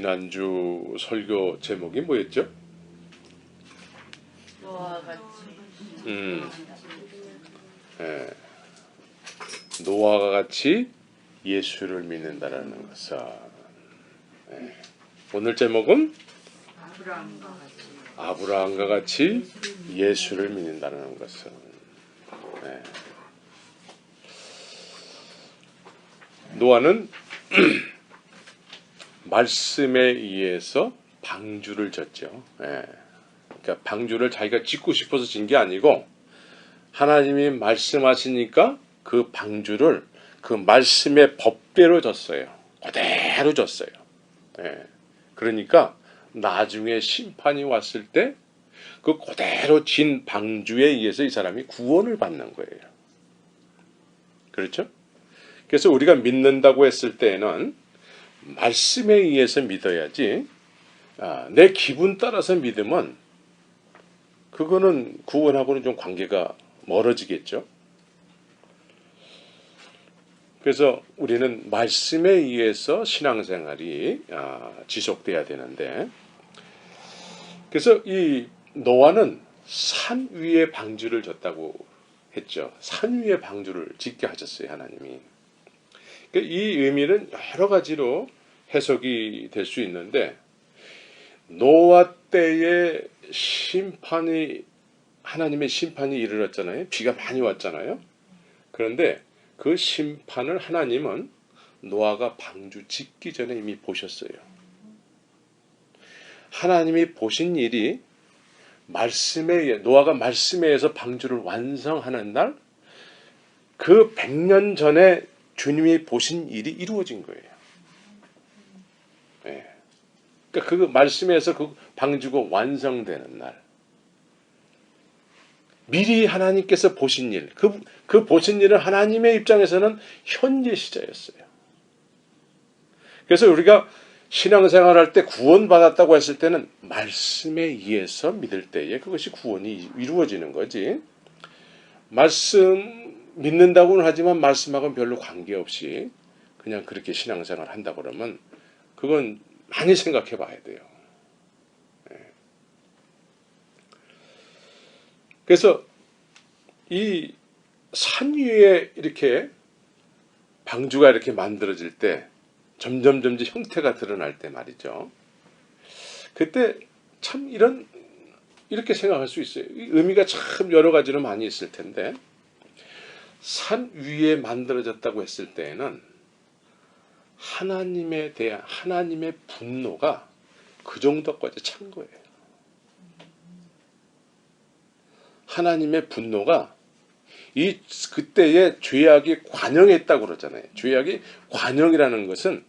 지난주 설교 제목이 뭐였죠? 노아와 같이 예, 노아가 같이 예수를 믿는다라는 것은, 오늘 제목은 아브라함과 같이 예수를 믿는다는 것은, 노아는 말씀에 의해서 방주를 졌죠. 그러니까 방주를 자기가 짓고 싶어서 진 게 아니고 하나님이 말씀하시니까 그 방주를 그 말씀의 법대로 졌어요. 그대로 졌어요. 그러니까 나중에 심판이 왔을 때 그 그대로 진 방주에 의해서 이 사람이 구원을 받는 거예요. 그렇죠? 그래서 우리가 믿는다고 했을 때에는 말씀에 의해서 믿어야지, 내 기분 따라서 믿으면 그거는 구원하고는 좀 관계가 멀어지겠죠. 그래서 우리는 말씀에 의해서 신앙생활이 지속돼야 되는데, 그래서 이 노아는 산 위에 방주를 졌다고 했죠. 산 위에 방주를 짓게 하셨어요, 하나님이. 이 의미는 여러 가지로 해석이 될 수 있는데, 노아 때에 하나님의 심판이 이르렀잖아요. 비가 많이 왔잖아요. 그런데 그 심판을 하나님은 노아가 방주 짓기 전에 이미 보셨어요. 하나님이 보신 일이 노아가 말씀에 의해서 방주를 완성하는 날, 그 100년 전에 주님이 보신 일이 이루어진 거예요. 그러니까 그 말씀에서 그 방주가 완성되는 날, 미리 하나님께서 보신 일, 그 보신 일은 하나님의 입장에서는 현재 시제였어요. 그래서 우리가 신앙생활할 때 구원받았다고 했을 때는 말씀에 의해서 믿을 때에 그것이 구원이 이루어지는 거지, 말씀 믿는다고는 하지만 말씀하고는 별로 관계없이 그냥 그렇게 신앙생활 한다 그러면 그건 많이 생각해 봐야 돼요. 그래서 이 산 위에 이렇게 방주가 이렇게 만들어질 때 점점 형태가 드러날 때 말이죠. 그때 참 이렇게 생각할 수 있어요. 의미가 참 여러 가지로 많이 있을 텐데, 산 위에 만들어졌다고 했을 때에는 하나님에 대한 하나님의 분노가 그 정도까지 찬 거예요. 하나님의 분노가 그때의 죄악이 관영했다고 그러잖아요. 죄악이 관영이라는 것은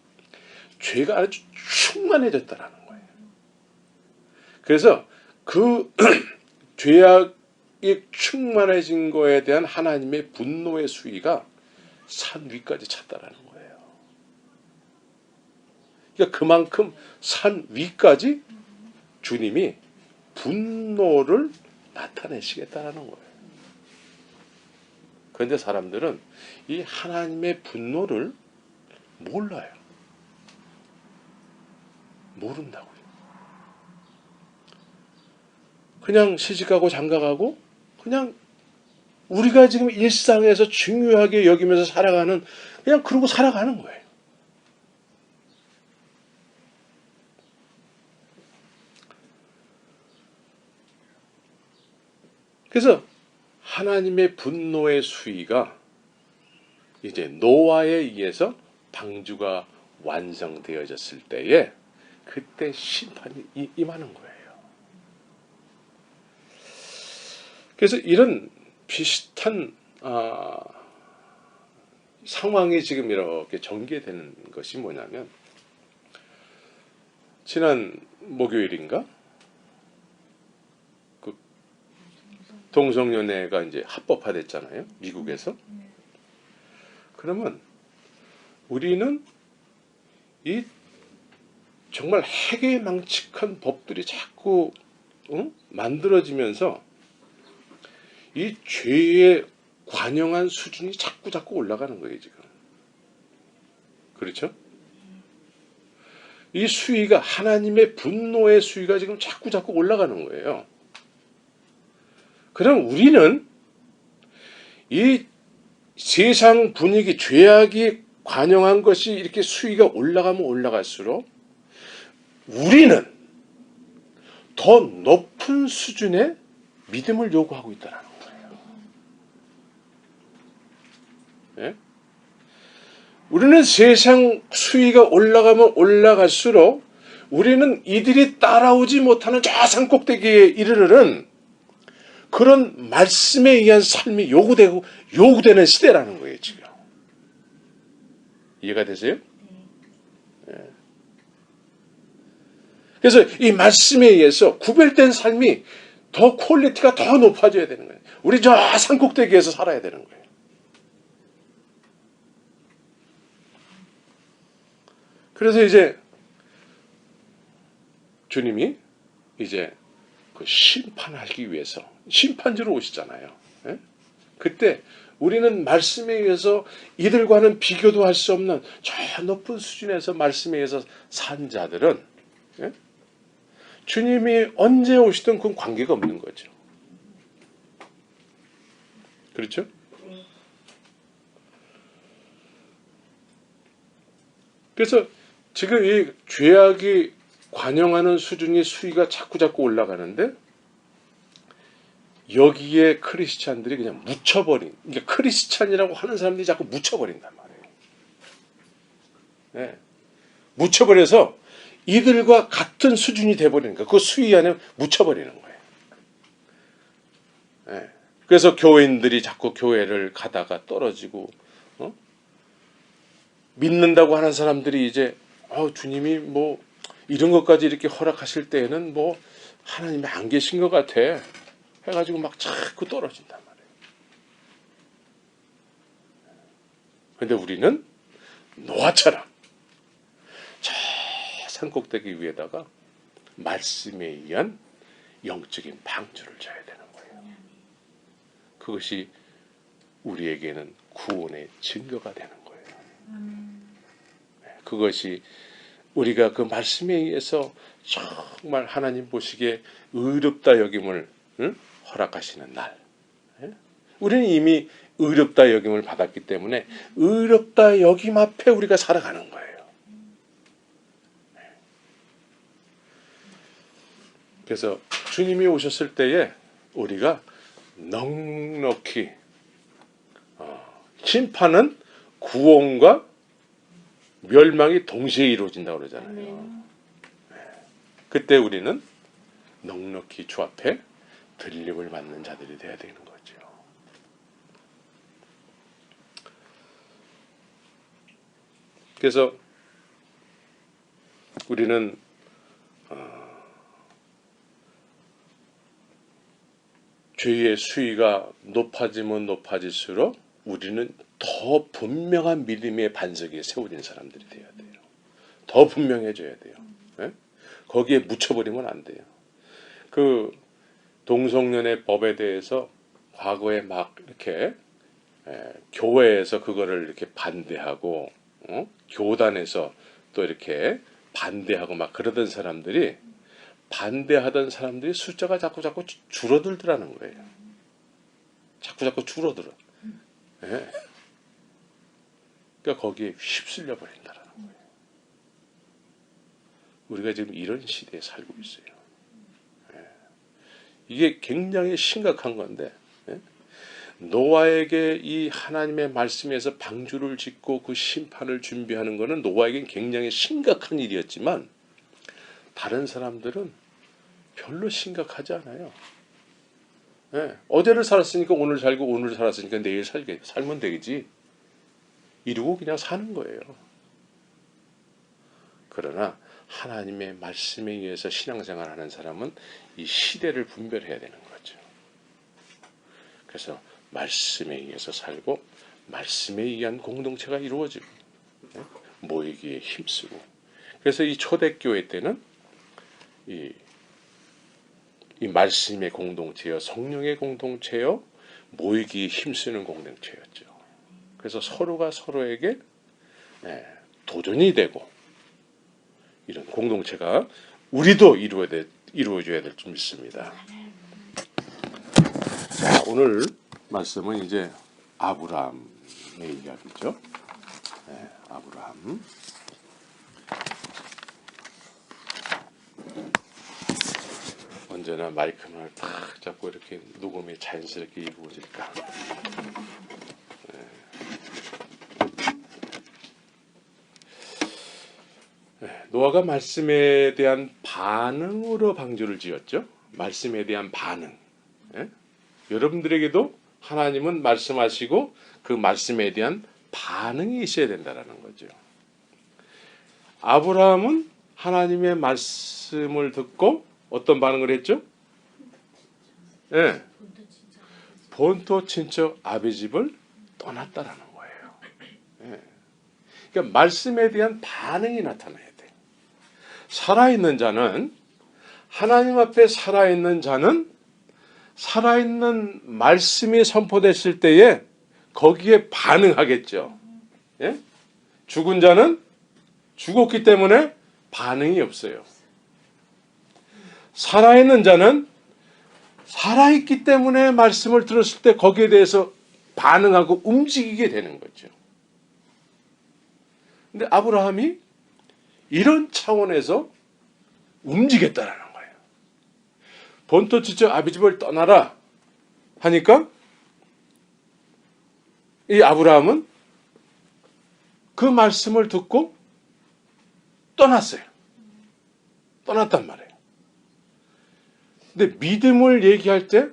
죄가 아주 충만해졌다라는 거예요. 그래서 그 죄악이 충만해진 거에 대한 하나님의 분노의 수위가 산 위까지 찼다라는 거예요. 그러니까 그만큼 산 위까지 주님이 분노를 나타내시겠다라는 거예요. 그런데 사람들은 이 하나님의 분노를 몰라요. 모른다고요. 그냥 시집가고 장가가고 그냥 우리가 지금 일상에서 중요하게 여기면서 살아가는, 그냥 그러고 살아가는 거예요. 그래서 하나님의 분노의 수위가 이제 노아에 의해서 방주가 완성되어졌을 때에 그때 심판이 임하는 거예요. 그래서 이런 비슷한 상황이 지금 이렇게 전개되는 것이 뭐냐면, 지난 목요일인가 그 동성연애가 이제 합법화됐잖아요, 미국에서. 그러면 우리는 이 정말 해괴망측한 법들이 자꾸 만들어지면서 이 죄의 관영한 수준이 자꾸 올라가는 거예요, 지금. 그렇죠? 이 수위가 하나님의 분노의 수위가 지금 자꾸 올라가는 거예요. 그럼 우리는 이 세상 분위기, 죄악이 관영한 것이 이렇게 수위가 올라가면 올라갈수록 우리는 더 높은 수준의 믿음을 요구하고 있다는 거예요. 예? 우리는 세상 수위가 올라가면 올라갈수록 우리는 이들이 따라오지 못하는 저 산 꼭대기에 이르르는 그런 말씀에 의한 삶이 요구되는 시대라는 거예요, 지금. 이해가 되세요? 예. 그래서 이 말씀에 의해서 구별된 삶이 더 퀄리티가 더 높아져야 되는 거예요. 우리 저 산 꼭대기에서 살아야 되는 거예요. 그래서 이제 주님이 이제 그 심판하기 위해서 심판주로 오시잖아요. 예? 그때 우리는 말씀에 의해서 이들과는 비교도 할 수 없는 저 높은 수준에서 말씀에 의해서 산 자들은 예? 주님이 언제 오시든 그건 관계가 없는 거죠. 그렇죠? 그래서 지금 이 죄악이 관영하는 수준이 수위가 자꾸 올라가는데 여기에 크리스찬들이 그냥 묻혀버린, 그러니까 크리스찬이라고 하는 사람들이 자꾸 묻혀버린단 말이에요. 네. 묻혀버려서 이들과 같은 수준이 돼버리는 거예요. 그 수위 안에 묻혀버리는 거예요. 네. 그래서 교인들이 자꾸 교회를 가다가 떨어지고, 믿는다고 하는 사람들이 이제 주님이 뭐 이런 것까지 이렇게 허락하실 때에는 뭐 하나님이 안 계신 것 같아 해가지고 막 자꾸 떨어진단 말이에요. 그런데 우리는 노아처럼 저 산꼭대기 위에다가 말씀에 의한 영적인 방주를 져야 되는 거예요. 그것이 우리에게는 구원의 증거가 되는 거예요. 그것이 우리가 그 말씀에 의해서 정말 하나님 보시기에 의롭다 여김을 허락하시는 날. 우리는 이미 의롭다 여김을 받았기 때문에 의롭다 여김 앞에 우리가 살아가는 거예요. 그래서 주님이 오셨을 때에 우리가 넉넉히 심판은 구원과 멸망이 동시에 이루어진다고 그러잖아요. 그때 우리는 넉넉히 주 앞에 들림을 받는 자들이 되어야 되는 거죠. 그래서 우리는 죄의 수위가 높아지면 높아질수록 우리는 더 분명한 믿음의 반석 위에 세워진 사람들이 돼야 돼요. 더 분명해져야 돼요. 네? 거기에 묻혀버리면 안 돼요. 그 동성연애 법에 대해서 과거에 막 이렇게 교회에서 그거를 이렇게 반대하고 교단에서 또 이렇게 반대하고 막 그러던 사람들이 반대하던 사람들이 숫자가 자꾸 줄어들더라는 거예요. 자꾸 줄어들어. 네. 그러니까 거기에 휩쓸려 버린다는 거예요. 우리가 지금 이런 시대에 살고 있어요. 이게 굉장히 심각한 건데 노아에게 이 하나님의 말씀에서 방주를 짓고 그 심판을 준비하는 것은 노아에겐 굉장히 심각한 일이었지만 다른 사람들은 별로 심각하지 않아요. 어제를 살았으니까 오늘 살고 오늘 살았으니까 내일 살면 되지. 이러고 그냥 사는 거예요. 그러나 하나님의 말씀에 의해서 신앙생활하는 사람은 이 시대를 분별해야 되는 거죠. 그래서 말씀에 의해서 살고 말씀에 의한 공동체가 이루어지고 모이기에 힘쓰고 그래서 이 초대교회 때는 이 말씀의 공동체요 성령의 공동체요 모이기에 힘쓰는 공동체였죠. 그래서 서로가 서로에게 도전이 되고 이런 공동체가 우리도 이루어져야 될 줄 믿습니다. 자, 오늘 말씀은 이제 아브라함의 이야기죠. 네, 아브라함. 언제나 마이크만 탁 잡고 이렇게 녹음이 자연스럽게 이루어질까. 노아가 말씀에 대한 반응으로 방주를 지었죠. 말씀에 대한 반응. 예? 여러분들에게도 하나님은 말씀하시고 그 말씀에 대한 반응이 있어야 된다는 거죠. 아브라함은 하나님의 말씀을 듣고 어떤 반응을 했죠? 예. 본토 친척 아비 집을 떠났다라는 거예요. 예. 그러니까 말씀에 대한 반응이 나타나야 돼. 살아있는 자는 하나님 앞에 살아있는 자는 살아있는 말씀이 선포됐을 때에 거기에 반응하겠죠. 예? 죽은 자는 죽었기 때문에 반응이 없어요. 살아있는 자는 살아있기 때문에 말씀을 들었을 때 거기에 대해서 반응하고 움직이게 되는 거죠. 근데 아브라함이 이런 차원에서 움직였다라는 거예요. 본토 친척 아비 집을 떠나라 하니까 이 아브라함은 그 말씀을 듣고 떠났어요. 떠났단 말이에요. 근데 믿음을 얘기할 때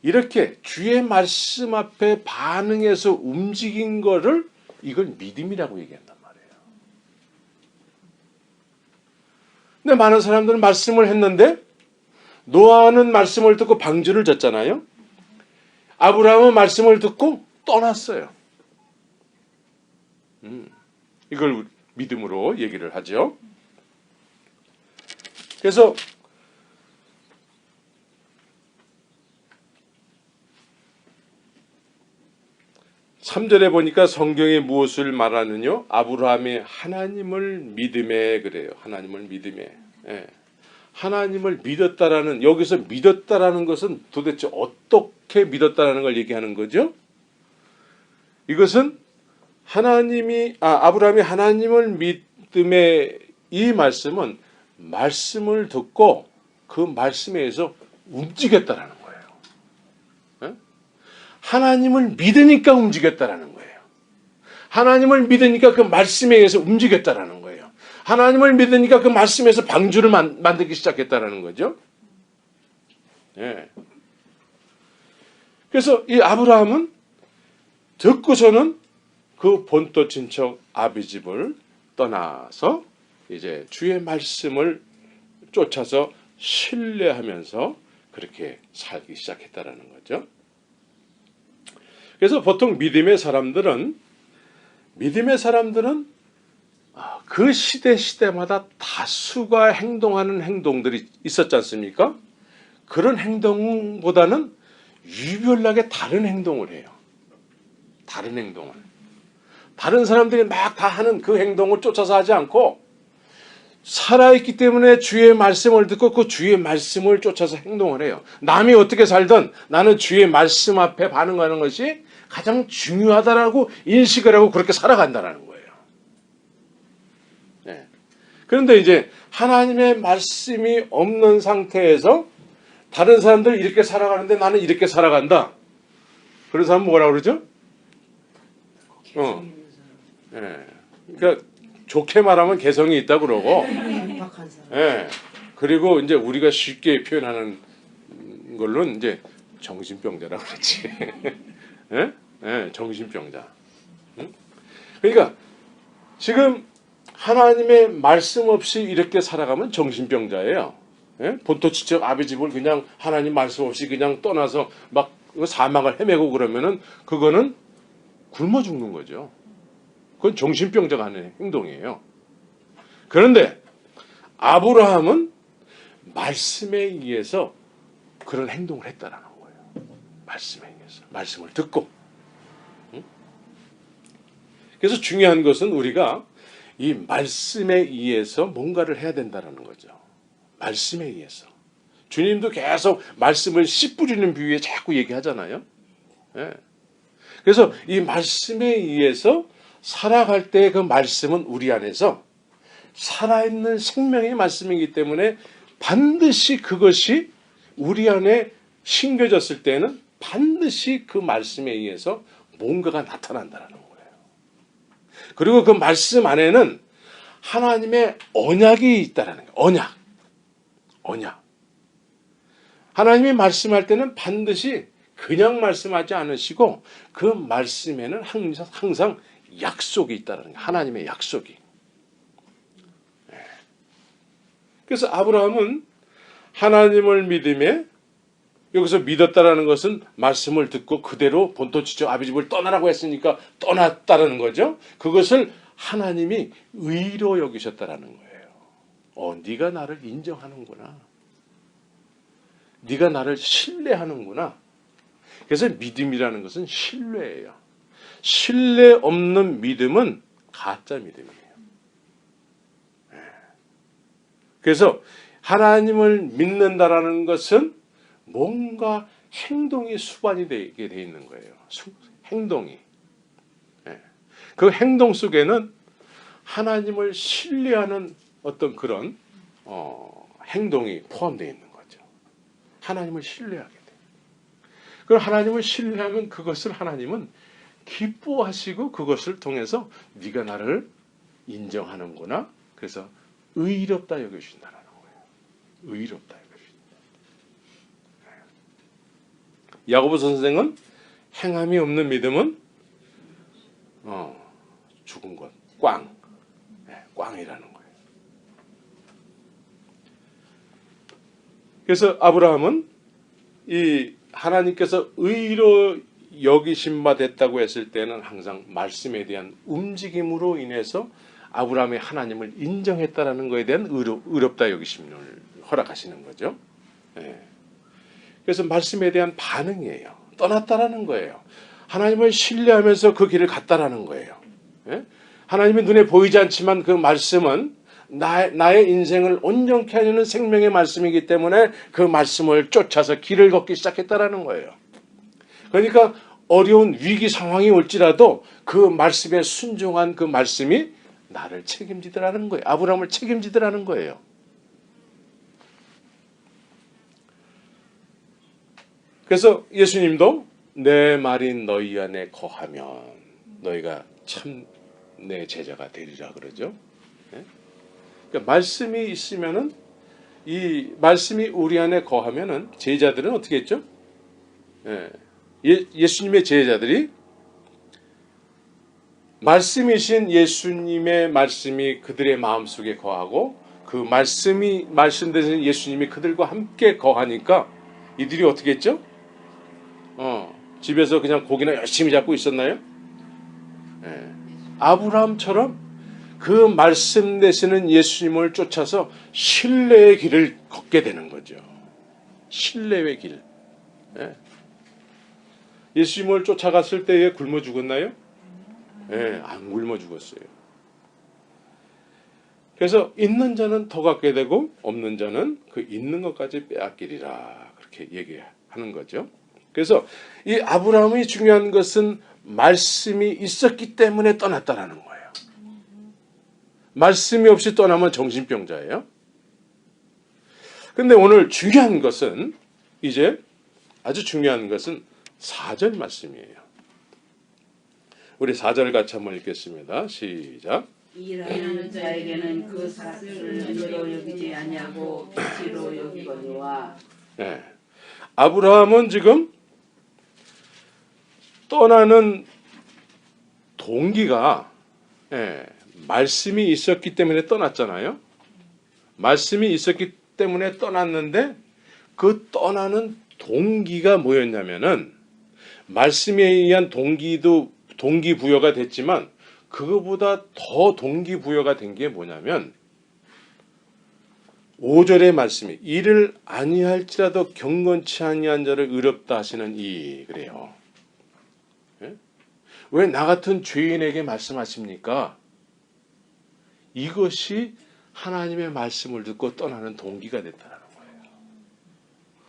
이렇게 주의 말씀 앞에 반응해서 움직인 거를 이걸 믿음이라고 얘기한단 말이에요. 근데 많은 사람들은 말씀을 했는데 노아는 말씀을 듣고 방주를 졌잖아요. 아브라함은 말씀을 듣고 떠났어요. 이걸 믿음으로 얘기를 하죠. 그래서 3절에 보니까 성경이 무엇을 말하느냐? 아브라함이 하나님을 믿음에 그래요. 하나님을 믿음에. 예. 하나님을 믿었다라는, 여기서 믿었다라는 것은 도대체 어떻게 믿었다라는 걸 얘기하는 거죠? 이것은 아브라함이 하나님을 믿음에, 이 말씀은 말씀을 듣고 그 말씀에 의해서 움직였다라는 거예요. 예? 하나님을 믿으니까 움직였다라는 거예요. 하나님을 믿으니까 그 말씀에 의해서 움직였다라는 거예요. 하나님을 믿으니까 그 말씀에서 방주를 만들기 시작했다라는 거죠. 예. 그래서 이 아브라함은 듣고서는 그 본토 친척 아비 집을 떠나서 이제 주의 말씀을 쫓아서 신뢰하면서 그렇게 살기 시작했다라는 거죠. 그래서 보통 믿음의 사람들은 그 시대마다 다수가 행동하는 행동들이 있었지 않습니까? 그런 행동보다는 유별나게 다른 행동을 해요. 다른 행동을. 다른 사람들이 막 다 하는 그 행동을 쫓아서 하지 않고 살아있기 때문에 주의 말씀을 듣고 그 주의 말씀을 쫓아서 행동을 해요. 남이 어떻게 살든 나는 주의 말씀 앞에 반응하는 것이 가장 중요하다라고 인식을 하고 그렇게 살아간다는 거예요. 네. 그런데 이제 하나님의 말씀이 없는 상태에서 다른 사람들 이렇게 살아가는데 나는 이렇게 살아간다. 그래서 한번 뭐라 그러죠? 네. 그러니까 좋게 말하면 개성이 있다 그러고, 네. 그리고 이제 우리가 쉽게 표현하는 걸로는 이제 정신병자라고 그러지. 네? 네, 정신병자. 그러니까 지금 하나님의 말씀 없이 이렇게 살아가면 정신병자예요. 네? 본토 친척 아비 집을 그냥 하나님 말씀 없이 그냥 떠나서 막 사막을 헤매고 그러면은 그거는 굶어 죽는 거죠. 그건 정신병자가 하는 행동이에요. 그런데 아브라함은 말씀에 의해서 그런 행동을 했다라는 거예요. 말씀에 의해서. 말씀을 듣고. 그래서 중요한 것은 우리가 이 말씀에 의해서 뭔가를 해야 된다는 거죠. 말씀에 의해서. 주님도 계속 말씀을 씨 뿌리는 비유에 자꾸 얘기하잖아요. 예. 그래서 이 말씀에 의해서 살아갈 때 그 말씀은 우리 안에서 살아있는 생명의 말씀이기 때문에 반드시 그것이 우리 안에 심겨졌을 때는 반드시 그 말씀에 의해서 뭔가가 나타난다는 거예요. 그리고 그 말씀 안에는 하나님의 언약이 있다라는 거예요. 언약. 하나님이 말씀할 때는 반드시 그냥 말씀하지 않으시고 그 말씀에는 항상 약속이 있다는 거예요. 하나님의 약속이. 그래서 아브라함은 하나님을 믿음에 여기서 믿었다라는 것은 말씀을 듣고 그대로 본토 지쪽 아비 집을 떠나라고 했으니까 떠났다라는 거죠. 그것을 하나님이 의로 여기셨다라는 거예요. 네가 나를 인정하는구나. 네가 나를 신뢰하는구나. 그래서 믿음이라는 것은 신뢰예요. 신뢰 없는 믿음은 가짜 믿음이에요. 그래서 하나님을 믿는다라는 것은 뭔가 행동이 수반이 되게 돼 있는 거예요. 행동이. 그 행동 속에는 하나님을 신뢰하는 어떤 그런 행동이 포함되어 있는 거죠. 하나님을 신뢰하게 돼. 그럼 하나님을 신뢰하면 그것을 하나님은 기뻐하시고 그것을 통해서 네가 나를 인정하는구나. 그래서 의롭다 여겨주신다는 거예요. 의롭다 여겨주신다. 야고보서 선생은 행함이 없는 믿음은 죽은 것, 꽝이라는 거예요. 그래서 아브라함은 이 하나님께서 의로 여기신 바 됐다고 했을 때는 항상 말씀에 대한 움직임으로 인해서 아브라함이 하나님을 인정했다라는 것에 대한 의롭다 여기심을 허락하시는 거죠. 그래서 말씀에 대한 반응이에요. 떠났다라는 거예요. 하나님을 신뢰하면서 그 길을 갔다라는 거예요. 하나님의 눈에 보이지 않지만 그 말씀은 나의 인생을 온전케 하려는 생명의 말씀이기 때문에 그 말씀을 쫓아서 길을 걷기 시작했다라는 거예요. 그러니까 어려운 위기 상황이 올지라도 그 말씀에 순종한 그 말씀이 나를 책임지더라는 거예요. 아브라함을 책임지더라는 거예요. 그래서 예수님도 내 말이 너희 안에 거하면 너희가 참 내 제자가 되리라 그러죠. 그러니까 말씀이 있으면은 이 말씀이 우리 안에 거하면은 제자들은 어떻게 했죠? 예수님의 제자들이 말씀이신 예수님의 말씀이 그들의 마음속에 거하고 그 말씀이 말씀되신 예수님이 그들과 함께 거하니까 이들이 어떻게 했죠? 집에서 그냥 고기나 열심히 잡고 있었나요? 아브라함처럼 그 말씀 되시는 예수님을 쫓아서 신뢰의 길을 걷게 되는 거죠. 신뢰의 길. 예수님을 쫓아갔을 때에 굶어 죽었나요? 안 굶어 죽었어요. 그래서 있는 자는 더 갖게 되고 없는 자는 그 있는 것까지 빼앗기리라 그렇게 얘기하는 거죠. 그래서 이 아브라함이 중요한 것은 말씀이 있었기 때문에 떠났다라는 거예요. 말씀이 없이 떠나면 정신병자예요. 근데 오늘 중요한 것은 이제 아주 중요한 것은 4절 말씀이에요. 우리 4절 같이 한번 읽겠습니다. 시작. 일하는 자에게는 그 삭을 은혜로 여기지 아니하고 빚으로 여기거니와. 아브라함은 지금 떠나는 동기가 말씀이 있었기 때문에 떠났잖아요. 말씀이 있었기 때문에 떠났는데 그 떠나는 동기가 뭐였냐면은 말씀에 의한 동기부여가 됐지만 그거보다 더 동기부여가 된 게 뭐냐면 5절의 말씀이 이를 아니할지라도 경건치 아니한 자를 의롭다 하시는 이 그래요. 왜 나 같은 죄인에게 말씀하십니까? 이것이 하나님의 말씀을 듣고 떠나는 동기가 됐다는 거예요.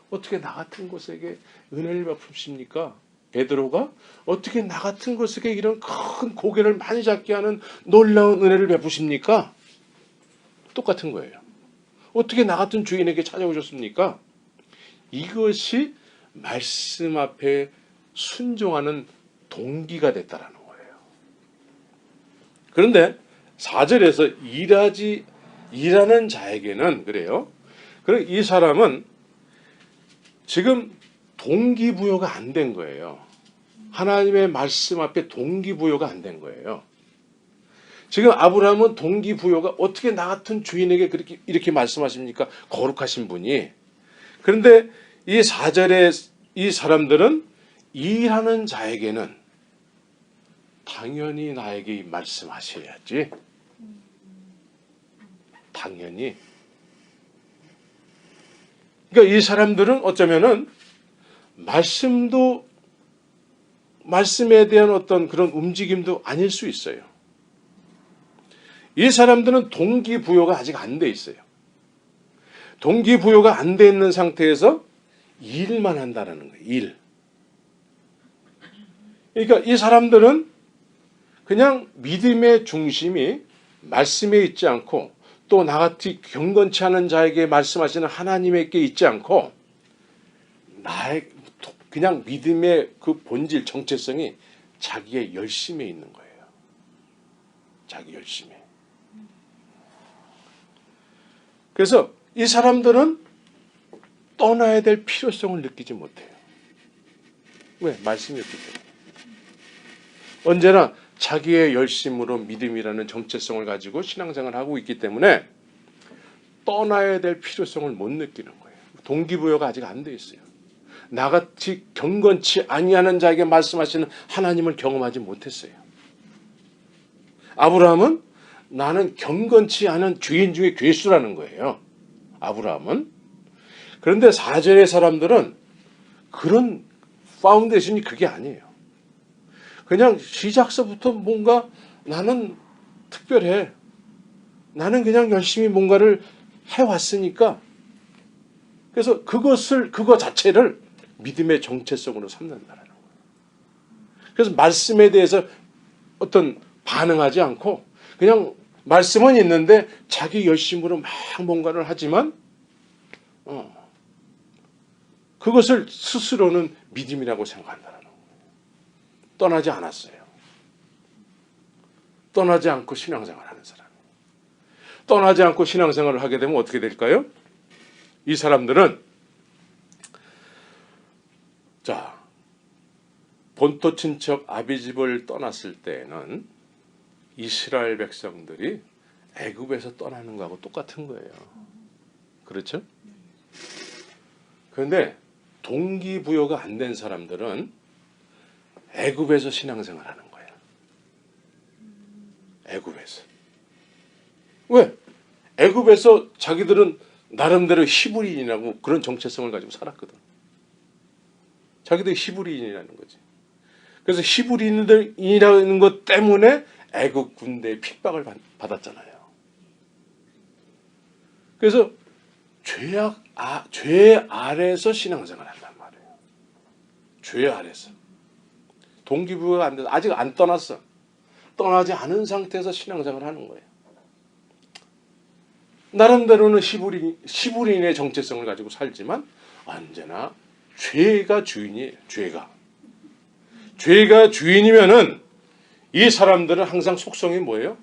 어떻게 나 같은 곳에게 은혜를 베푸십니까? 베드로가 어떻게 나 같은 곳에게 이런 큰 고개를 많이 잡게 하는 놀라운 은혜를 베푸십니까? 똑같은 거예요. 어떻게 나 같은 주인에게 찾아오셨습니까? 이것이 말씀 앞에 순종하는 동기가 됐다라는 거예요. 그런데 4절에서 일하는 자에게는 그래요. 그럼 이 사람은 지금 동기부여가 안 된 거예요. 하나님의 말씀 앞에 동기부여가 안 된 거예요. 지금 아브라함은 동기부여가 어떻게 나 같은 주인에게 이렇게 말씀하십니까? 거룩하신 분이. 그런데 이 4절에 이 사람들은 일하는 자에게는 당연히 나에게 말씀하셔야지. 당연히. 그러니까 이 사람들은 어쩌면은 말씀에 대한 어떤 그런 움직임도 아닐 수 있어요. 이 사람들은 동기부여가 아직 안 돼 있어요. 동기부여가 안 돼 있는 상태에서 일만 한다는 거예요. 일. 그러니까 이 사람들은 그냥 믿음의 중심이 말씀에 있지 않고 또 나같이 경건치 않은 자에게 말씀하시는 하나님에게 있지 않고 그냥 믿음의 그 본질 정체성이 자기의 열심에 있는 거예요. 자기 열심에. 그래서 이 사람들은 떠나야 될 필요성을 느끼지 못해요. 왜? 말씀이 없기 때문에. 언제나 자기의 열심으로 믿음이라는 정체성을 가지고 신앙생활을 하고 있기 때문에 떠나야 될 필요성을 못 느끼는 거예요. 동기부여가 아직 안 돼 있어요. 나같이 경건치 아니하는 자에게 말씀하시는 하나님을 경험하지 못했어요. 아브라함은 나는 경건치 않은 주인 중에 괴수라는 거예요. 아브라함은. 그런데 4절의 사람들은 그런 파운데이션이 그게 아니에요. 그냥 시작서부터 뭔가 나는 특별해. 나는 그냥 열심히 뭔가를 해왔으니까. 그래서 그거 자체를 믿음의 정체성으로 삼는다는 거예요. 그래서 말씀에 대해서 어떤 반응하지 않고 그냥 말씀은 있는데 자기 열심으로 막 뭔가를 하지만 그것을 스스로는 믿음이라고 생각한다는 거예요. 떠나지 않았어요. 떠나지 않고 신앙생활을 하는 사람. 떠나지 않고 신앙생활을 하게 되면 어떻게 될까요? 이 사람들은 본토 친척 아비집을 떠났을 때에는 이스라엘 백성들이 애굽에서 떠나는 거하고 똑같은 거예요. 그렇죠? 그런데 동기부여가 안 된 사람들은 애굽에서 신앙생활하는 거예요. 애굽에서. 왜? 애굽에서 자기들은 나름대로 히브리인이라고 그런 정체성을 가지고 살았거든. 자기들이 히브리인이라는 거지. 그래서 히브리인이라는 것 때문에 애굽 군대의 핍박을 받았잖아요. 그래서 죄 아래서 신앙생활을 한단 말이에요. 죄 아래서. 동기부여가 안 돼서 아직 안 떠났어. 떠나지 않은 상태에서 신앙생활을 하는 거예요. 나름대로는 히브리인의 정체성을 가지고 살지만 언제나 죄가 주인이에요. 죄가 주인이면은 이 사람들은 항상 속성이 뭐예요?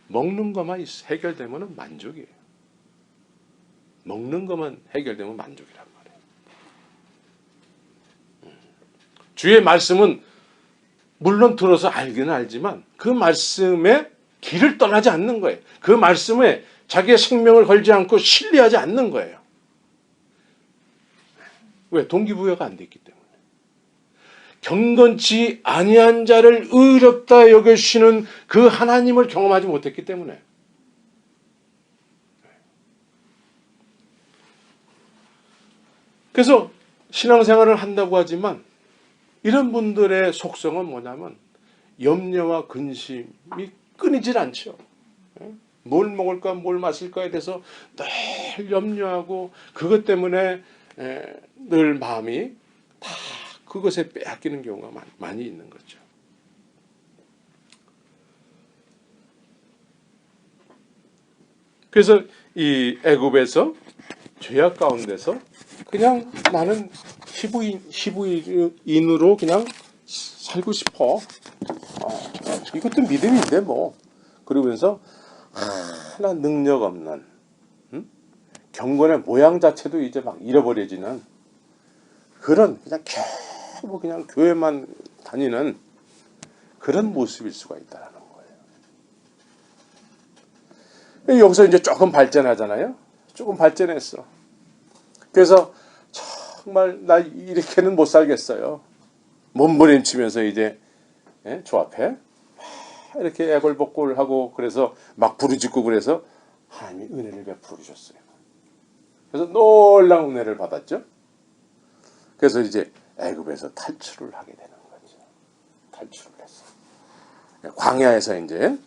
먹는 것만 해결되면 만족이에요. 먹는 것만 해결되면 만족이란 말이에요. 주의 말씀은 물론 들어서 알기는 알지만 그 말씀에 길을 떠나지 않는 거예요. 그 말씀에 자기의 생명을 걸지 않고 신뢰하지 않는 거예요. 왜? 동기부여가 안 됐기 때문에. 경건치 아니한 자를 의롭다 여기시는 그 하나님을 경험하지 못했기 때문에. 그래서 신앙생활을 한다고 하지만 이런 분들의 속성은 뭐냐면 염려와 근심이 끊이질 않죠. 뭘 먹을까 뭘 마실까에 대해서 늘 염려하고 그것 때문에 늘 마음이 다 그것에 빼앗기는 경우가 많이 있는 거죠. 그래서 이 애굽에서 죄악 가운데서 그냥 나는 히브인으로 그냥 살고 싶어. 이것도 믿음인데 뭐. 그러면서 하나 능력 없는 경건의 모양 자체도 이제 막 잃어버려지는 그런 그냥 계속 그냥 교회만 다니는 그런 모습일 수가 있다라는 거예요. 여기서 이제 조금 발전하잖아요. 조금 발전했어. 그래서 정말 나 이렇게는 못 살겠어요. 몸부림치면서 이제 저 앞에 이렇게 애걸복걸 하고 그래서 막 부르짖고 그래서 하나님이 은혜를 베풀어 주셨어요. 그래서 놀라운 은혜를 받았죠. 그래서 이제 애굽에서 탈출을 하게 되는 거죠. 탈출을 했어. 광야에서 이제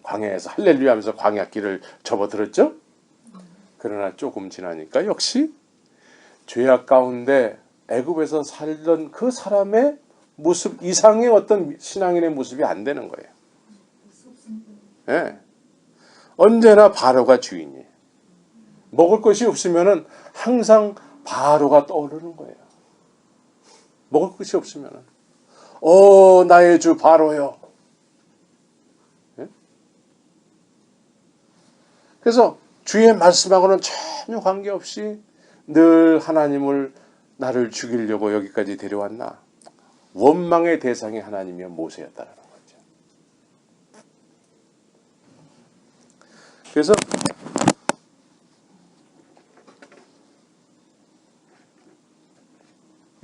광야에서 할렐루야 하면서 광야길을 접어들었죠. 그러나 조금 지나니까 역시 죄악 가운데 애굽에서 살던 그 사람의 모습 이상의 어떤 신앙인의 모습이 안 되는 거예요. 예. 언제나 바로가 주인이에요. 먹을 것이 없으면은 항상 바로가 떠오르는 거예요. 먹을 것이 없으면은 나의 주 바로요. 예? 그래서 주의 말씀하고는 전혀 관계없이 늘 하나님을 나를 죽이려고 여기까지 데려왔나? 원망의 대상이 하나님이여 모세였다는 거죠. 그래서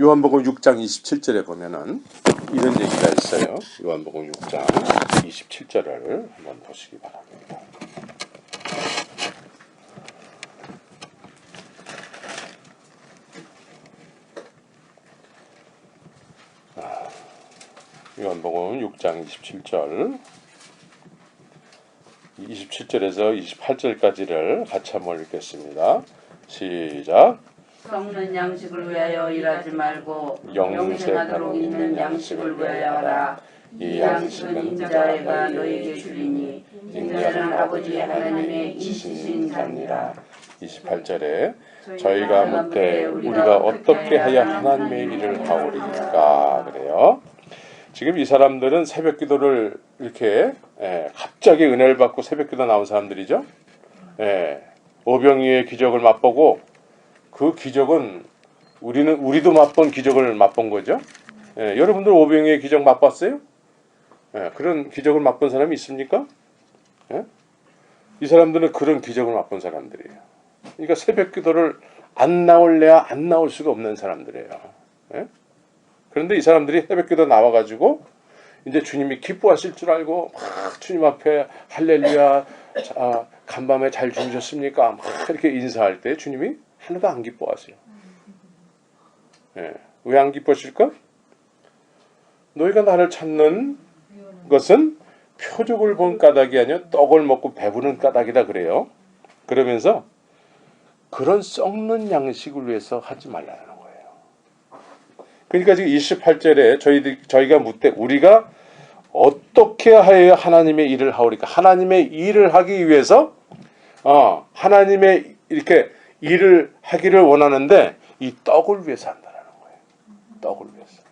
요한복음 6장 27절에 보면은 이런 얘기가 있어요. 요한복음 6장 27절을 한번 보시기 바랍니다. 요한복음 6장 27절 27절에서 28절까지를 같이 한번 읽겠습니다. 시작. 썩는 양식을 위하여 일하지 말고 영생하도록 있는 양식을 위하여 하라. 이 양식은 인자가 너에게 주리니 인자는 아버지 하나님의 인치신 자니라. 28절에 저희가 묻되 우리가 어떻게 하여 하나님의 일을 하오리까 그래요. 지금 이 사람들은 새벽 기도를 이렇게 갑자기 은혜를 받고 새벽 기도 나온 사람들이죠. 오병이의 기적을 맛보고 그 기적은 우리도 맛본 기적을 맛본 거죠. 여러분들 오병이의 기적 맛봤어요? 그런 기적을 맛본 사람이 있습니까? 이 사람들은 그런 기적을 맛본 사람들이에요. 그러니까 새벽 기도를 안 나올래야 안 나올 수가 없는 사람들이에요. 그런데 이 사람들이 새벽기도 나와가지고 이제 주님이 기뻐하실 줄 알고 막 주님 앞에 할렐루야 간밤에 잘 주무셨습니까? 막 이렇게 인사할 때 주님이 하나도 안 기뻐하세요. 왜 안 기뻐하실까? 너희가 나를 찾는 것은 표적을 본 까닭이 아니라 떡을 먹고 배부른 까닭이다 그래요. 그러면서 그런 썩는 양식을 위해서 하지 말라는 거예요. 그러니까 지금 28절에 저희가 묻되 우리가 어떻게 하여 하나님의 일을 하오리까? 하나님의 일을 하기 위해서 하나님의 이렇게 일을 하기를 원하는데 이 떡을 위해서 한다는 거예요. 떡을 위해서.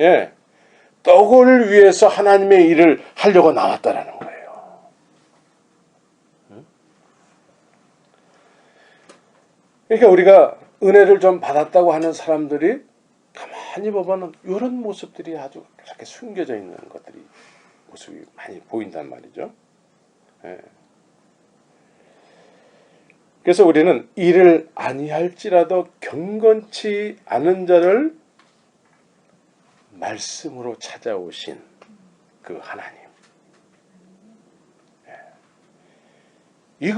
예, 떡을 위해서 하나님의 일을 하려고 나왔다라는 거예요. 그러니까 우리가 은혜를 좀 받았다고 하는 사람들이 가만히 보면 이런 모습들이 아주 그렇게 숨겨져 있는 것들이 모습이 많이 보인단 말이죠. 그래서 우리는 일을 아니할지라도 경건치 않은 자를 말씀으로 찾아오신 그 하나님. 이게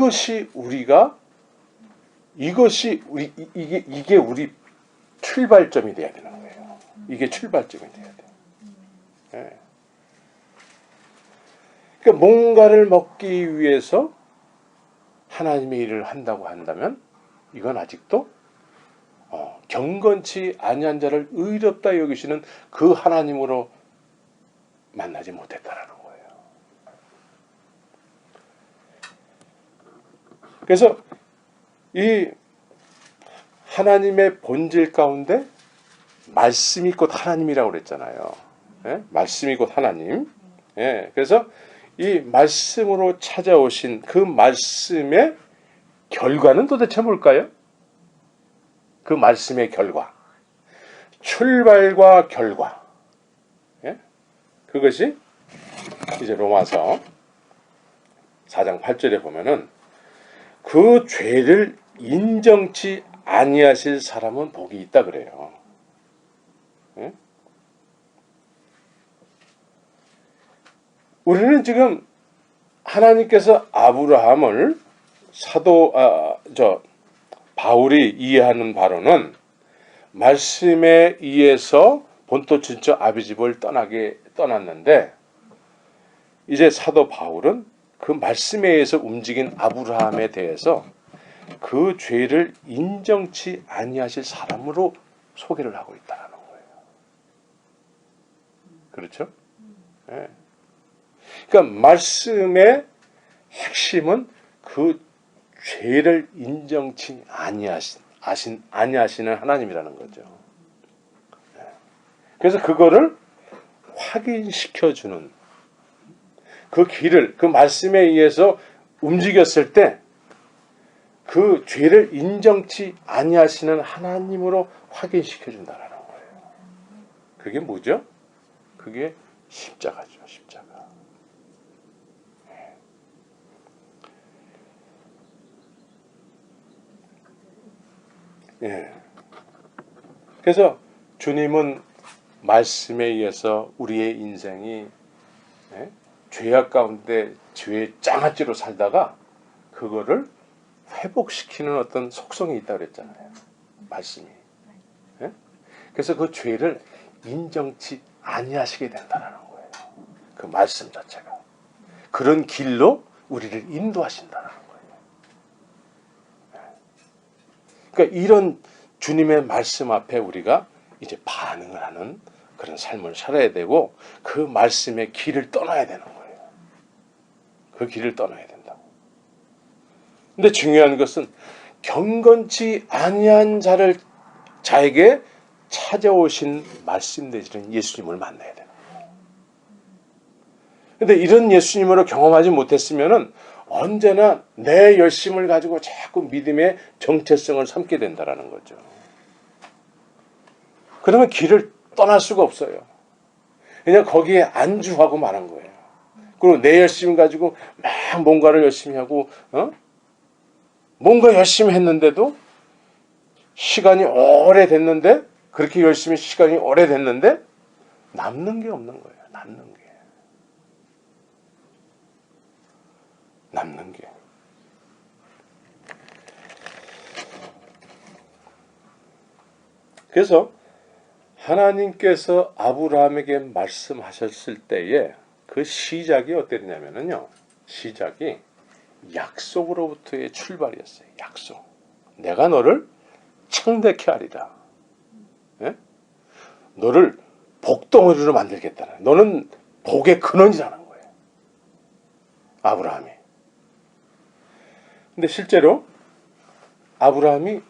우리 출발점이 돼야 되는 거예요. 이게 출발점이 돼야 돼요. 그러니까 뭔가를 먹기 위해서 하나님의 일을 한다고 한다면 이건 아직도 경건치 아니한 자를 의롭다 여기시는 그 하나님으로 만나지 못했다라는 거예요. 그래서 이 하나님의 본질 가운데 말씀이 곧 하나님이라고 그랬잖아요. 예? 말씀이 곧 하나님. 예. 그래서 이 말씀으로 찾아오신 그 말씀의 결과는 도대체 뭘까요? 그 말씀의 결과. 출발과 결과. 예? 그것이 이제 로마서 4장 8절에 보면은 그 죄를 인정치 아니하실 사람은 복이 있다 그래요. 예? 우리는 지금 하나님께서 아브라함을 바울이 이해하는 바로는 말씀에 의해서 본토 친척 아비 집을 떠났는데 이제 사도 바울은 그 말씀에 의해서 움직인 아브라함에 대해서 그 죄를 인정치 아니하실 사람으로 소개를 하고 있다는 거예요. 그렇죠? 네. 그러니까 말씀의 핵심은 그 죄를 인정치 아니하시는 하나님이라는 거죠. 네. 그래서 그거를 확인시켜주는 그 길을 그 말씀에 의해서 움직였을 때 그 죄를 인정치 아니하시는 하나님으로 확인시켜 준다라는 거예요. 그게 뭐죠? 그게 십자가죠. 십자가. 예. 그래서 주님은 말씀에 의해서 우리의 인생이 죄악 가운데 죄의 장아찌로 살다가 그거를 회복시키는 어떤 속성이 있다고 그랬잖아요. 말씀이. 예? 그래서 그 죄를 인정치 아니하시게 된다는 거예요. 그 말씀 자체가. 그런 길로 우리를 인도하신다는 거예요. 그러니까 이런 주님의 말씀 앞에 우리가 이제 반응을 하는 그런 삶을 살아야 되고 그 말씀의 길을 떠나야 되는 거예요. 그 길을 떠나야 된다고. 근데 중요한 것은 경건치 아니한 자에게 찾아오신 말씀 되시는 예수님을 만나야 되는 거예요. 근데 이런 예수님으로 경험하지 못했으면은 언제나 내 열심을 가지고 자꾸 믿음의 정체성을 삼게 된다라는 거죠. 그러면 길을 떠날 수가 없어요. 그냥 거기에 안주하고 마는 거예요. 그리고 내 열심을 가지고 막 뭔가를 열심히 하고 뭔가 열심히 했는데도 시간이 오래됐는데 그렇게 열심히 시간이 오래됐는데 남는 게 없는 거예요. 남는 게. 그래서 하나님께서 아브라함에게 말씀하셨을 때에 그 시작이 어땠냐면요. 시작이 약속으로부터의 출발이었어요. 약속. 내가 너를 창대케 하리라. 예? 너를 복덩어리로 만들겠다는. 너는 복의 근원이라는 거예요. 아브라함이. 근데 실제로 아브라함의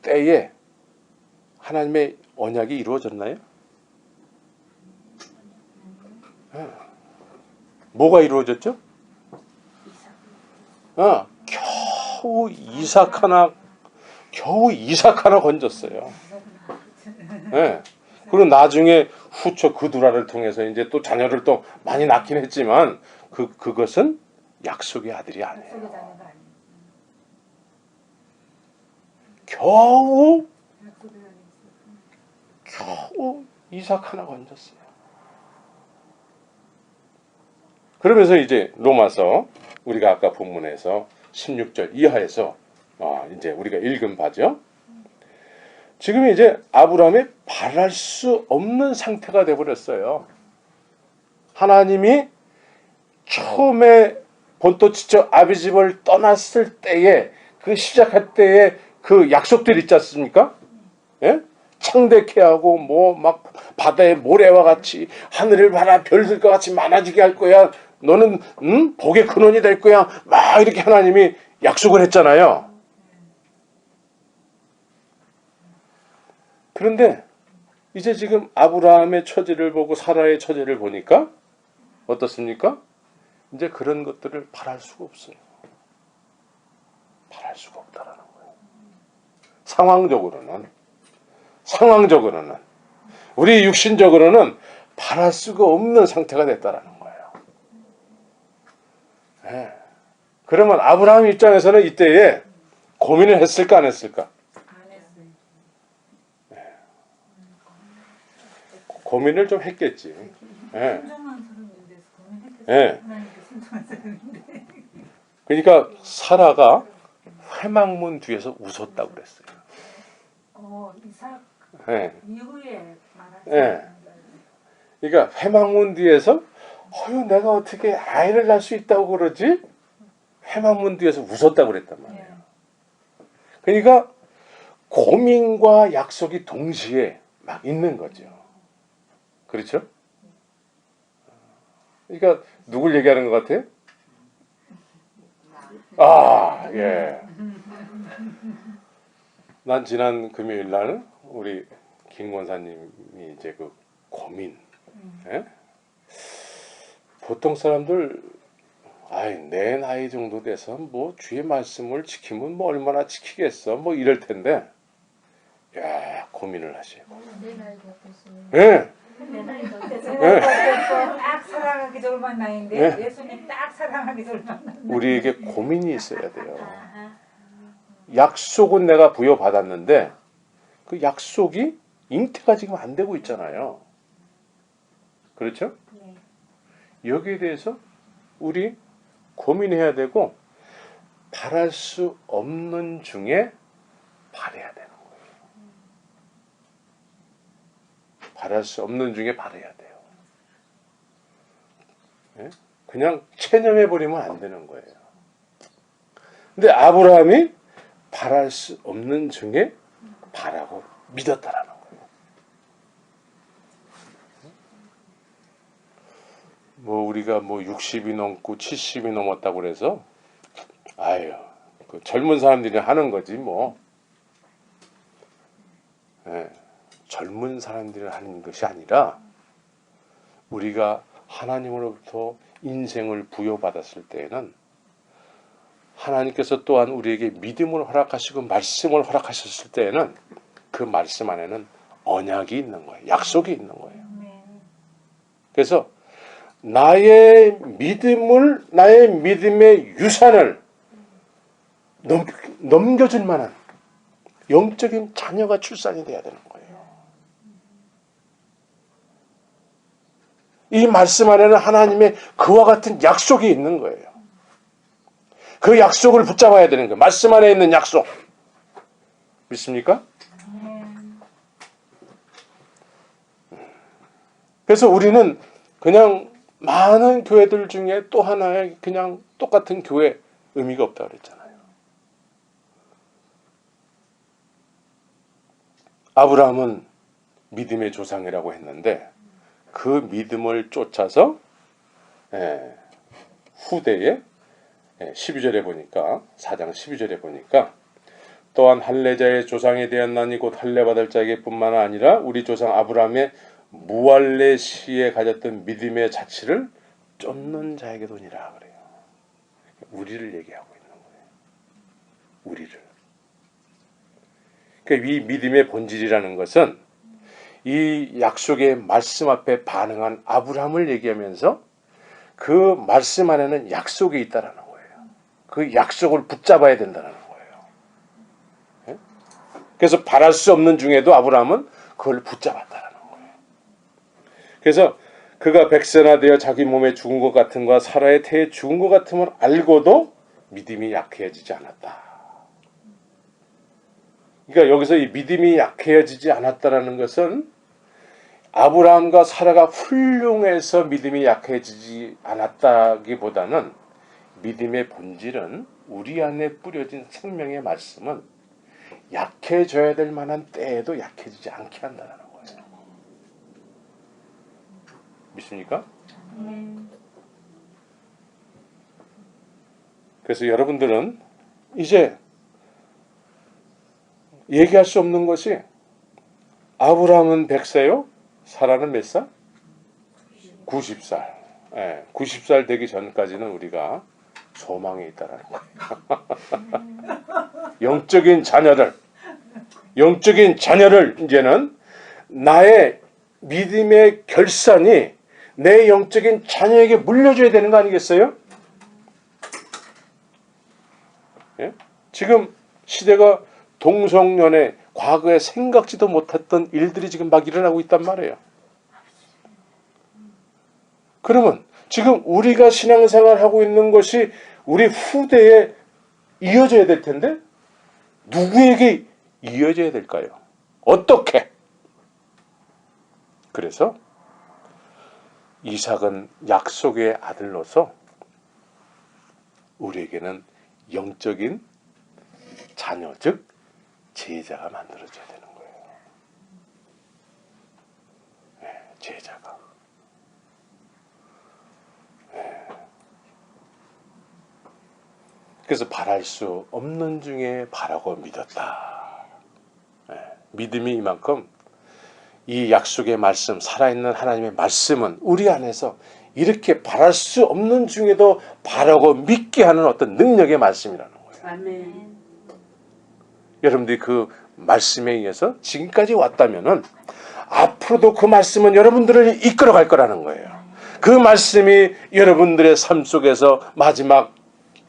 때에 하나님의 언약이 이루어졌나요? 뭐가 이루어졌죠? 겨우 이삭 하나 건졌어요. 네. 그리고 나중에 후처 그두라를 통해서 이제 또 자녀를 또 많이 낳긴 했지만 그것은 약속의 아들이 아니에요. 겨우 이삭 하나 건졌어요. 그러면서 이제 로마서 우리가 아까 본문에서 16절 이하에서 이제 우리가 읽은 바죠. 지금 이제 아브라함이 바랄 수 없는 상태가 되어버렸어요. 하나님이 처음에 본토 지적 아비 집을 떠났을 때에 그 시작할 때에 그 약속들 있지 않습니까? 예? 창대케 하고 뭐 막 바다의 모래와 같이 하늘을 봐라 별들과 같이 많아지게 할 거야. 너는 복의 근원이 될 거야. 막 이렇게 하나님이 약속을 했잖아요. 그런데 이제 지금 아브라함의 처지를 보고 사라의 처지를 보니까 어떻습니까? 이제 그런 것들을 바랄 수가 없어요. 바랄 수가 없다라는 거예요. 상황적으로는 우리 육신적으로는 바랄 수가 없는 상태가 됐다라는 거예요. 네. 그러면 아브라함 입장에서는 이때에 고민을 했을까 안 했을까? 네. 고민을 좀 했겠지. 네. 네. 그러니까 사라가 회막문 뒤에서 웃었다고 그랬어요. 이삭 네. 이후에 말하지. 네. 그러니까 회막문 뒤에서 내가 어떻게 아이를 낳을 수 있다고 그러지? 회막문 뒤에서 웃었다고 그랬단 말이에요. 그러니까 고민과 약속이 동시에 막 있는 거죠. 그렇죠? 그러니까 누굴 얘기하는 것 같아요? 예. 난 지난 금요일 날 우리 김 권사님이 이제 그 고민. 예? 보통 사람들 내 나이 정도 돼서 뭐 주의 말씀을 지키면 뭐 얼마나 지키겠어 뭐 이럴 텐데 야 고민을 하시고. 내 나이가 됐어요. 예. 내 나이가 딱 사랑하기 좋을 만나인데 네. 예수님 딱 사랑하기 좋을 만나. 우리에게 고민이 있어야 돼요. 약속은 내가 부여받았는데 그 약속이 잉태가 지금 안 되고 있잖아요. 그렇죠? 여기에 대해서 우리 고민해야 되고 바랄 수 없는 중에 바라야 되는 거예요. 바랄 수 없는 중에 바라야 돼요. 예? 그냥 체념해버리면 안 되는 거예요. 근데 아브라함이 바랄 수 없는 중에 바라고 믿었다라는 거예요. 뭐 우리가 뭐 60이 넘고 70이 넘었다고 그래서 그 젊은 사람들이 하는 거지 뭐. 예, 젊은 사람들이 하는 것이 아니라 우리가 하나님으로부터 인생을 부여받았을 때에는 하나님께서 또한 우리에게 믿음을 허락하시고 말씀을 허락하셨을 때에는 그 말씀 안에는 언약이 있는 거예요. 약속이 있는 거예요. 그래서 나의 믿음의 유산을 넘겨줄 만한 영적인 자녀가 출산이 돼야 되는 거예요. 이 말씀 안에는 하나님의 그와 같은 약속이 있는 거예요. 그 약속을 붙잡아야 되는 거예요. 말씀 안에 있는 약속. 믿습니까? 그래서 우리는 그냥 많은 교회들 중에 또 하나의 그냥 똑같은 교회 의미가 없다고 그랬잖아요. 아브라함은 믿음의 조상이라고 했는데 그 믿음을 쫓아서 후대에 12절에 보니까 4장 12절에 보니까 또한 할례자의 조상이 되었나니 곧 할례받을 자에게 뿐만 아니라 우리 조상 아브라함의 무할례 시에 가졌던 믿음의 자취를 쫓는 자에게도니라 그래요. 우리를 얘기하고 있는 거예요. 우리를. 그러니까 이 믿음의 본질이라는 것은 이 약속의 말씀 앞에 반응한 아브라함을 얘기하면서 그 말씀 안에는 약속이 있다라는 거예요. 그 약속을 붙잡아야 된다는 거예요. 그래서 바랄 수 없는 중에도 아브라함은 그걸 붙잡았다라는 거예요. 그래서 그가 백세나 되어 자기 몸에 죽은 것 같은과 사라의 태에 죽은 것 같음을 알고도 믿음이 약해지지 않았다. 그러니까 여기서 이 믿음이 약해지지 않았다라는 것은 아브라함과 사라가 훌륭해서 믿음이 약해지지 않았다기보다는 믿음의 본질은 우리 안에 뿌려진 생명의 말씀은 약해져야 될 만한 때에도 약해지지 않게 한다는 거예요. 믿습니까? 그래서 여러분들은 이제 얘기할 수 없는 것이 아브라함은 100세요? 사라는 몇 살? 90살. 90살 되기 전까지는 우리가 소망이 있다는 거예요. 영적인 자녀를 이제는 나의 믿음의 결산이 내 영적인 자녀에게 물려줘야 되는 거 아니겠어요? 예? 지금 시대가 동성연애, 과거에 생각지도 못했던 일들이 지금 막 일어나고 있단 말이에요. 그러면 지금 우리가 신앙생활하고 있는 것이 우리 후대에 이어져야 될 텐데 누구에게 이어져야 될까요? 어떻게? 그래서 이삭은 약속의 아들로서 우리에게는 영적인 자녀, 즉 제자가 만들어져야 되는 거예요. 제자가. 그래서 바랄 수 없는 중에 바라고 믿었다. 믿음이 이만큼 이 약속의 말씀, 살아있는 하나님의 말씀은 우리 안에서 이렇게 바랄 수 없는 중에도 바라고 믿게 하는 어떤 능력의 말씀이라는 거예요. 아멘. 여러분들이 그 말씀에 의해서 지금까지 왔다면은 앞으로도 그 말씀은 여러분들을 이끌어갈 거라는 거예요. 그 말씀이 여러분들의 삶 속에서 마지막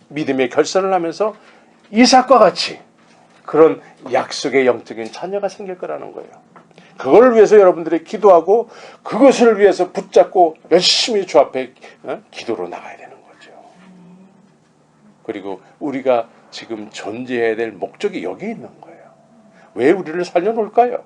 믿음의 결산을 하면서 이삭과 같이 그런 약속의 영적인 자녀가 생길 거라는 거예요. 그걸 위해서 여러분들이 기도하고 그것을 위해서 붙잡고 열심히 주 앞에 기도로 나가야 되는 거죠. 그리고 우리가 지금 존재해야 될 목적이 여기 있는 거예요. 왜 우리를 살려놓을까요?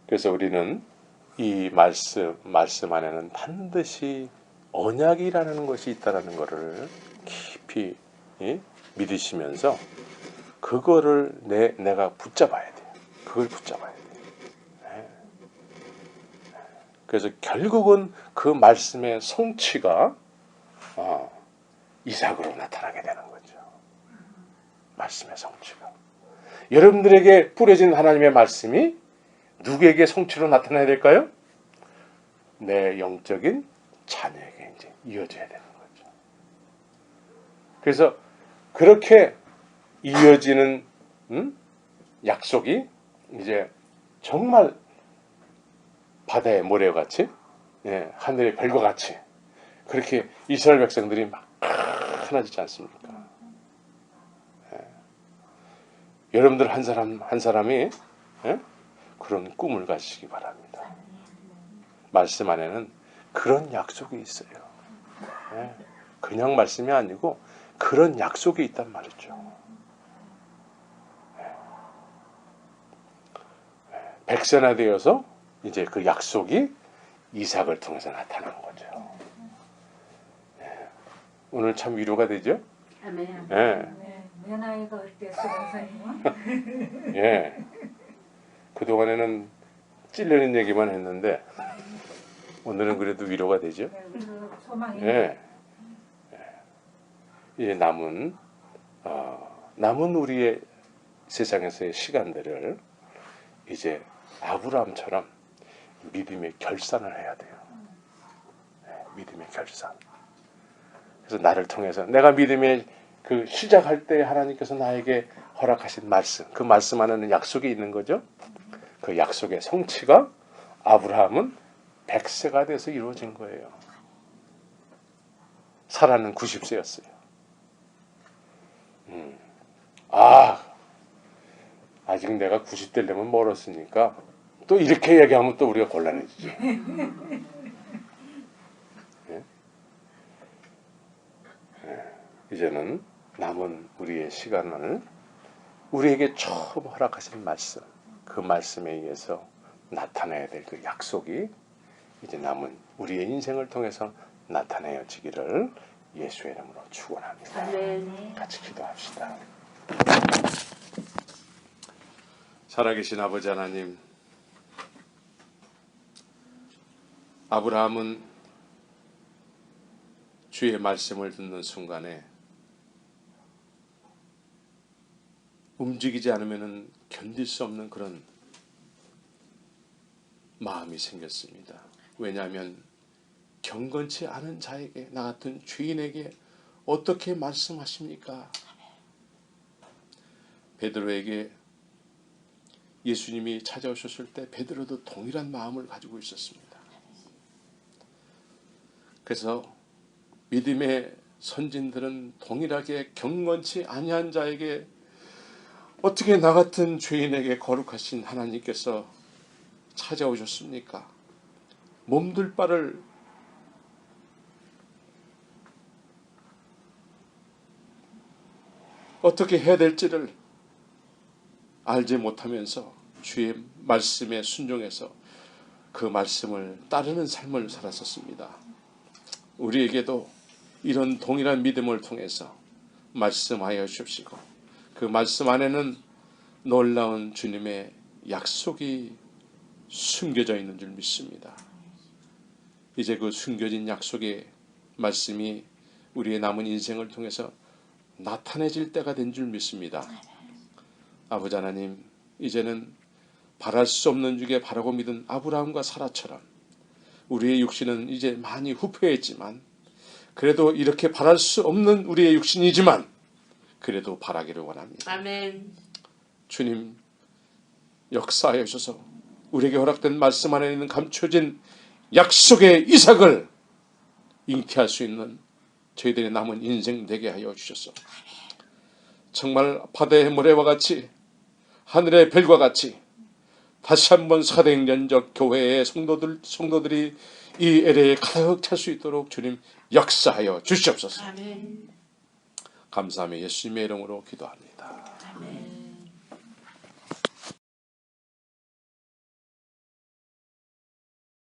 그래서 우리는 이 말씀 안에는 반드시 언약이라는 것이 있다는 것을 깊이 믿으시면서 그거를 내가 붙잡아야 돼요. 그걸 붙잡아야 돼요. 그래서 결국은 그 말씀의 성취가 이삭으로 나타나게 되는 거죠. 말씀의 성취가. 여러분들에게 뿌려진 하나님의 말씀이 누구에게 성취로 나타나야 될까요? 내 영적인 자녀에게 이제 이어져야 되는 거죠. 그래서 그렇게 이어지는 약속이 이제 정말 바다의 모래같이, 하늘의 별과 같이 그렇게 이스라엘 백성들이 막 하나지지 않습니까? 여러분들 한 사람 한 사람이 그런 꿈을 가지시기 바랍니다. 말씀 안에는 그런 약속이 있어요. 그냥 말씀이 아니고 그런 약속이 있단 말이죠. 100세나 되어서 이제 그 약속이 이삭을 통해서 나타나는 거죠. 오늘 참 위로가 되죠? 아멘. 내 나이가 어땠어, 목사님은? 그동안에는 찔리는 얘기만 했는데 오늘은 그래도 위로가 되죠? 그 소망이. 이제 남은 우리의 세상에서의 시간들을 이제 아브라함처럼 믿음의 결산을 해야 돼요. 믿음의 결산. 그래서 나를 통해서 내가 믿음의 그 시작할 때 하나님께서 나에게 허락하신 말씀, 그 말씀 안에는 약속이 있는 거죠. 그 약속의 성취가 아브라함은 100세가 돼서 이루어진 거예요. 사라는 90세였어요. 아직 내가 90대려면 멀었으니까 또 이렇게 얘기하면 또 우리가 곤란해지죠. 이제는 남은 우리의 시간을 우리에게 처음 허락하신 말씀, 그 말씀에 의해서 나타내야 될 그 약속이 이제 남은 우리의 인생을 통해서 나타내어지기를 예수의 이름으로 축원합니다. 아멘. 같이 기도합시다. 살아계신 아버지 하나님, 아브라함은 주의 말씀을 듣는 순간에 움직이지 않으면 견딜 수 없는 그런 마음이 생겼습니다. 왜냐하면 경건치 않은 자에게, 나 같은 죄인에게 어떻게 말씀하십니까? 베드로에게 예수님이 찾아오셨을 때 베드로도 동일한 마음을 가지고 있었습니다. 그래서 믿음의 선진들은 동일하게 경건치 아니한 자에게 어떻게 나 같은 죄인에게 거룩하신 하나님께서 찾아오셨습니까? 몸둘 바를 어떻게 해야 될지를 알지 못하면서 주의 말씀에 순종해서 그 말씀을 따르는 삶을 살았었습니다. 우리에게도 이런 동일한 믿음을 통해서 말씀하여 주십시고 그 말씀 안에는 놀라운 주님의 약속이 숨겨져 있는 줄 믿습니다. 이제 그 숨겨진 약속의 말씀이 우리의 남은 인생을 통해서 나타내질 때가 된 줄 믿습니다. 아버지 하나님, 이제는 바랄 수 없는 중에 바라고 믿은 아브라함과 사라처럼 우리의 육신은 이제 많이 후퇴했지만 그래도 이렇게 바랄 수 없는 우리의 육신이지만 그래도 바라기를 원합니다. 아멘. 주님, 역사하여 주셔서 우리에게 허락된 말씀 안에 있는 감춰진 약속의 이삭을 잉태할 수 있는 저희들의 남은 인생 되게 하여 주셔서 정말 바다의 모래와 같이 하늘의 별과 같이 다시 한번 사도행전적 교회의 성도들이 이 LA에 가득 찰 수 있도록 주님 역사하여 주시옵소서. 아멘. 감사하며 예수님의 이름으로 기도합니다. 아멘.